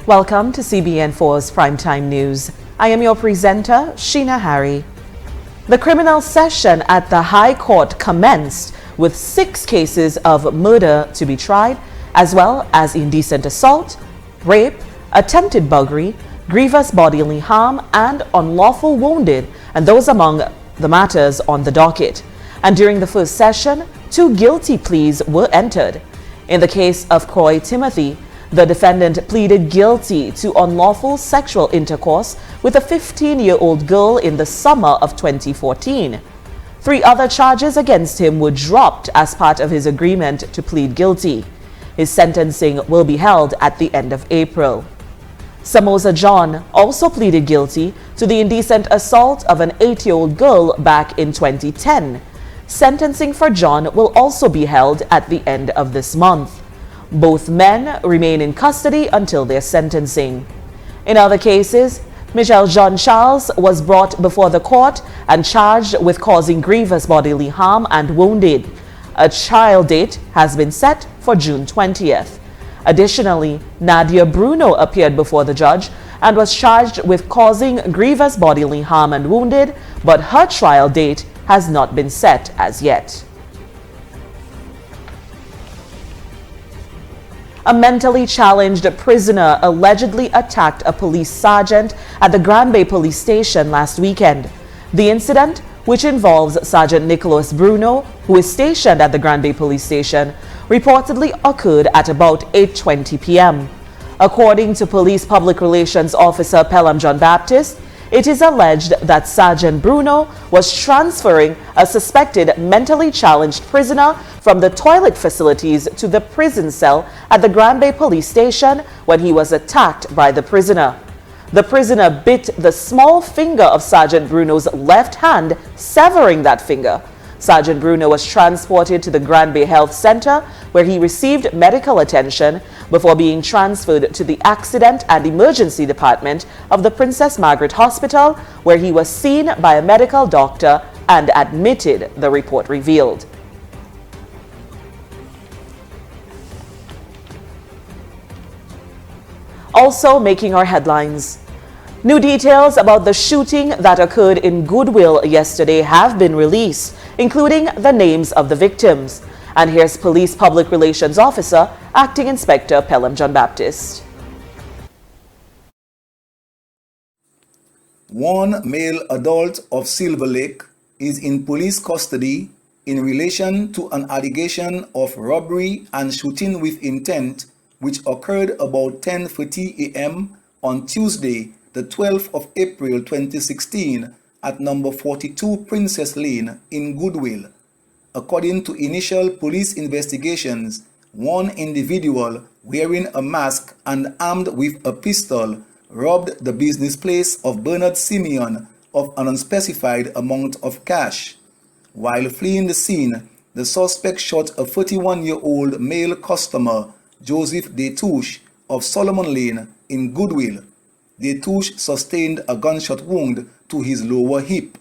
Welcome to CBN4's Primetime News. I am your presenter, Sheena Harry. The criminal session at the High Court commenced with 6 cases of murder to be tried, as well as indecent assault, rape, attempted buggery, grievous bodily harm, and unlawful wounded, and those among the matters on the docket. And during the first session, 2 guilty pleas were entered. In the case of Croy Timothy, the defendant pleaded guilty to unlawful sexual intercourse with a 15-year-old girl in the summer of 2014. 3 other charges against him were dropped as part of his agreement to plead guilty. His sentencing will be held at the end of April. Samosa John also pleaded guilty to the indecent assault of an 8-year-old girl back in 2010. Sentencing for John will also be held at the end of this month. Both men remain in custody until their sentencing. In other cases, Michelle John Charles was brought before the court and charged with causing grievous bodily harm and wounded. A trial date has been set for June 20th. Additionally, Nadia Bruno appeared before the judge and was charged with causing grievous bodily harm and wounded, but her trial date has not been set as yet. A mentally challenged prisoner allegedly attacked a police sergeant at the Granby police station last weekend. The incident, which involves Sergeant Nicholas Bruno, who is stationed at the Granby police station, reportedly occurred at about 8:20 p.m. According to Police Public Relations Officer Pelham John Baptist, it is alleged that Sergeant Bruno was transferring a suspected mentally challenged prisoner from the toilet facilities to the prison cell at the Granby police station when he was attacked by the prisoner. The prisoner bit the small finger of Sergeant Bruno's left hand, severing that finger. Sergeant Bruno was transported to the Granby Health Center, where he received medical attention before being transferred to the Accident and Emergency Department of the Princess Margaret Hospital, where he was seen by a medical doctor and admitted, the report revealed. Also making our headlines. New details about the shooting that occurred in Goodwill yesterday have been released, including the names of the victims. And here's Police Public Relations Officer, Acting Inspector Pelham John Baptist. One male adult of Silver Lake is in police custody in relation to an allegation of robbery and shooting with intent which occurred about 10:40 a.m. on Tuesday, the 12th of April 2016 at number 42 Princess Lane in Goodwill. According to initial police investigations, one individual wearing a mask and armed with a pistol robbed the business place of Bernard Simeon of an unspecified amount of cash. While fleeing the scene, the suspect shot a 31-year-old male customer, Joseph Detouche of Solomon Lane in Goodwill. Detouche sustained a gunshot wound to his lower hip.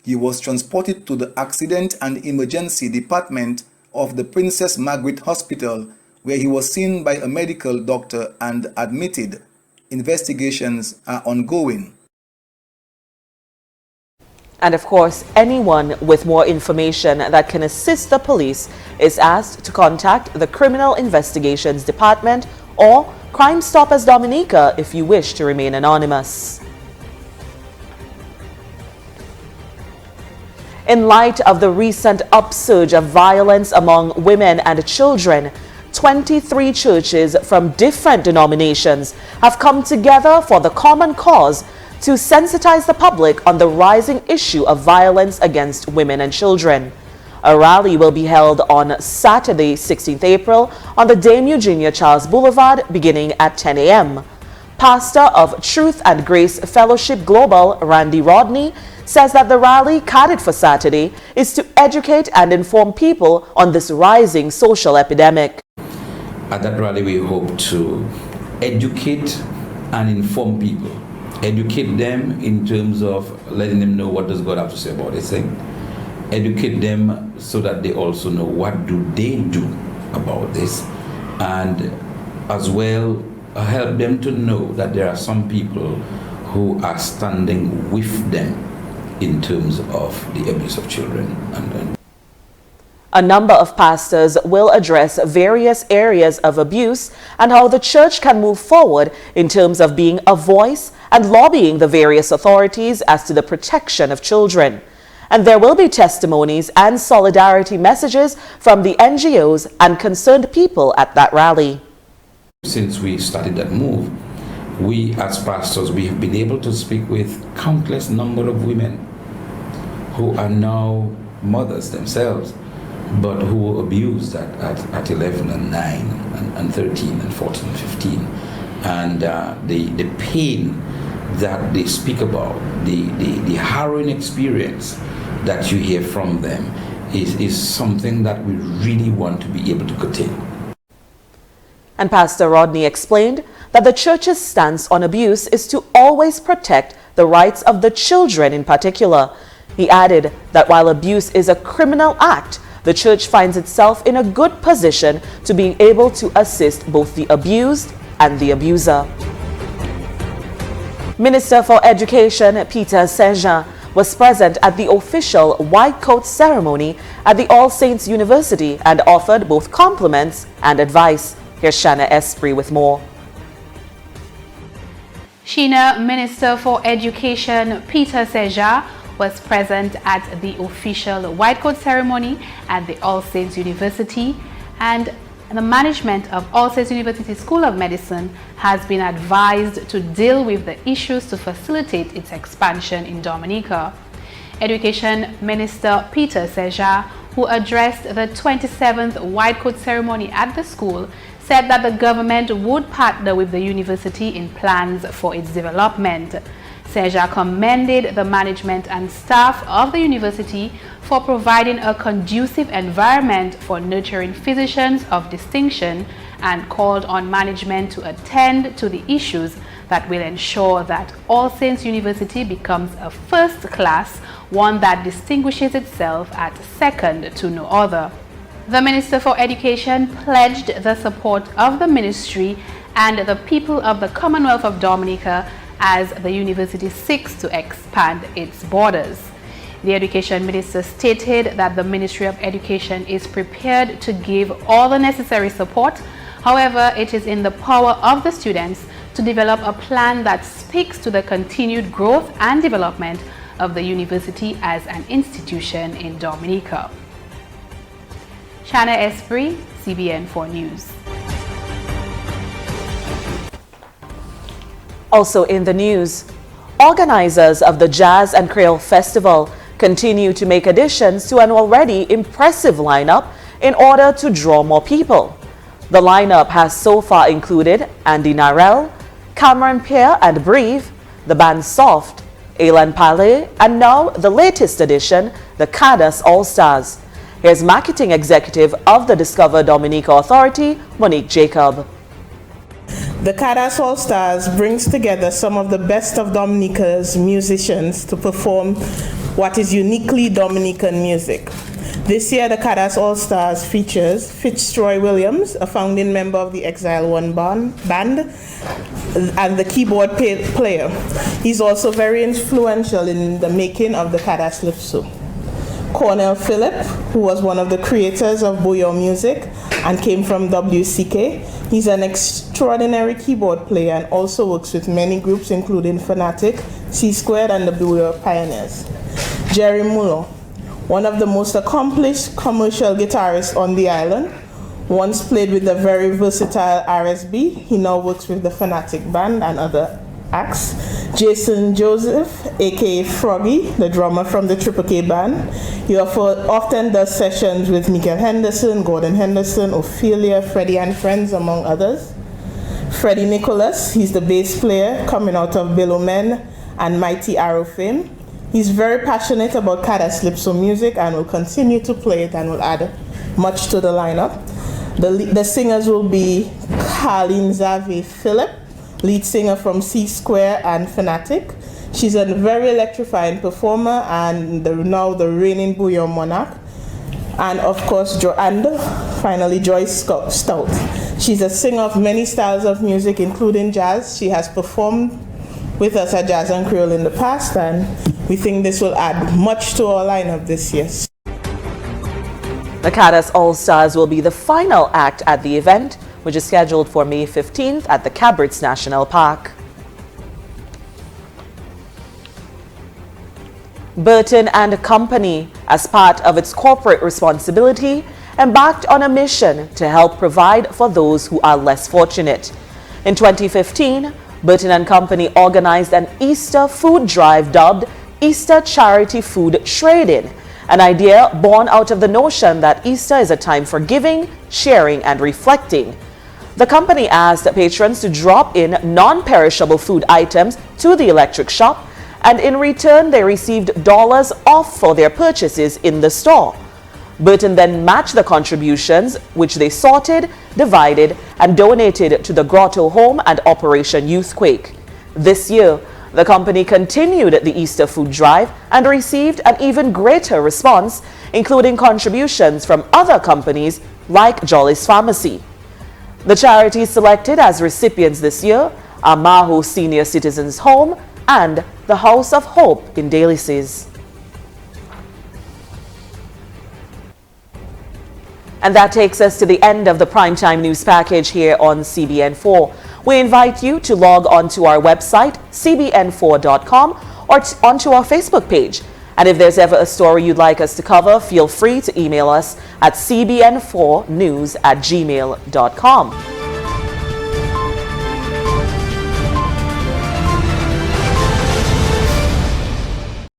He was transported to the Accident and Emergency Department of the Princess Margaret Hospital, where he was seen by a medical doctor and admitted. Investigations are ongoing. And of course, anyone with more information that can assist the police is asked to contact the Criminal Investigations Department or Crime Stoppers Dominica if you wish to remain anonymous. In light of the recent upsurge of violence among women and children, 23 churches from different denominations have come together for the common cause to sensitize the public on the rising issue of violence against women and children. A rally will be held on Saturday, 16th April, on the Dame Eugenia Charles Boulevard, beginning at 10 a.m. Pastor of Truth and Grace Fellowship Global, Randy Rodney, says that the rally carded for Saturday is to educate and inform people on this rising social epidemic. At that rally, we hope to educate and inform people. Educate them in terms of letting them know what does God have to say about this thing. Educate them so that they also know what do they do about this. And as well, help them to know that there are some people who are standing with them in terms of the abuse of children. A number of pastors will address various areas of abuse and how the church can move forward in terms of being a voice and lobbying the various authorities as to the protection of children. And there will be testimonies and solidarity messages from the NGOs and concerned people at that rally. Since we started that move, we as pastors, we have been able to speak with countless number of women who are now mothers themselves, but who were abused at 11 and 9 and 13 and 14 and 15. And the pain that they speak about, the harrowing experience that you hear from them is something that we really want to be able to contain. And Pastor Rodney explained that the church's stance on abuse is to always protect the rights of the children in particular. He added that while abuse is a criminal act, the church finds itself in a good position to being able to assist both the abused and the abuser. Minister for Education Peter Saint-Jean was present at the official white coat ceremony at the All Saints University and offered both compliments and advice. Here's Shanna Esprit with more. Sheena, Minister for Education Peter Saint-Jean was present at the official white coat ceremony at the All Saints University, and the management of All Saints University School of Medicine has been advised to deal with the issues to facilitate its expansion in Dominica. Education Minister Peter Saint-Jean, who addressed the 27th white coat ceremony at the school, said that the government would partner with the university in plans for its development. Saint-Jean commended the management and staff of the university for providing a conducive environment for nurturing physicians of distinction and called on management to attend to the issues that will ensure that All Saints University becomes a first class, one that distinguishes itself at second to no other. The Minister for Education pledged the support of the ministry and the people of the Commonwealth of Dominica as the university seeks to expand its borders. The Education Minister stated that the Ministry of Education is prepared to give all the necessary support. However, it is in the power of the students to develop a plan that speaks to the continued growth and development of the university as an institution in Dominica. Shanna Esprit, CBN 4 News. Also in the news, organizers of the Jazz and Creole Festival continue to make additions to an already impressive lineup in order to draw more people. The lineup has so far included Andy Narell, Cameron Pierre and Breve, the band Soft, Alan Palais, and now the latest addition, the Cadas All-Stars. Here's Marketing Executive of the Discover Dominica Authority, Monique Jacob. The Cadas All-Stars brings together some of the best of Dominica's musicians to perform what is uniquely Dominican music. This year, the Cadas All-Stars features Fitzroy Williams, a founding member of the Exile One band, and the keyboard player. He's also very influential in the making of the Cadas Calypso. Cornell Phillip, who was one of the creators of Bouillon Music and came from WCK. He's an extraordinary keyboard player and also works with many groups including Fanatic, C-Squared, and the Bouillon Pioneers. Jerry Muller, one of the most accomplished commercial guitarists on the island, once played with the very versatile RSB. He now works with the Fanatic Band and other acts. Jason Joseph, aka Froggy, the drummer from the Triple K Band. He often does sessions with Michael Henderson, Gordon Henderson, Ophelia, Freddie and Friends, among others. Freddie Nicholas, he's the bass player coming out of Billowmen and Mighty Arrow fame. He's very passionate about Cadas Calypso music and will continue to play it and will add much to the lineup. The singers will be Carlene Xavier Phillip, lead singer from C-Square and Fanatic. She's a very electrifying performer and now the reigning Bouillon monarch. And of course, finally Joyce Stout. She's a singer of many styles of music, including jazz. She has performed with us at Jazz and Creole in the past, and we think this will add much to our lineup this year. The Cadas All-Stars will be the final act at the event, which is scheduled for May 15th at the Cabrits National Park. Virtanen Company, as part of its corporate responsibility, embarked on a mission to help provide for those who are less fortunate. In 2015, Virtanen Company organized an Easter food drive dubbed Easter Charity Food Trade-In, an idea born out of the notion that Easter is a time for giving, sharing, and reflecting. The company asked patrons to drop in non-perishable food items to the electric shop, and in return they received dollars off for their purchases in the store. Virtanen then matched the contributions, which they sorted, divided, and donated to the Grotto Home and Operation Youthquake. This year, the company continued the Easter food drive and received an even greater response, including contributions from other companies like Jolly's Pharmacy. The charities selected as recipients this year are Maho Senior Citizens Home and the House of Hope in Dalyses. And that takes us to the end of the Primetime News package here on CBN4. We invite you to log on to our website, cbn4.com, or onto our Facebook page. And if there's ever a story you'd like us to cover, feel free to email us at cbn4news@gmail.com.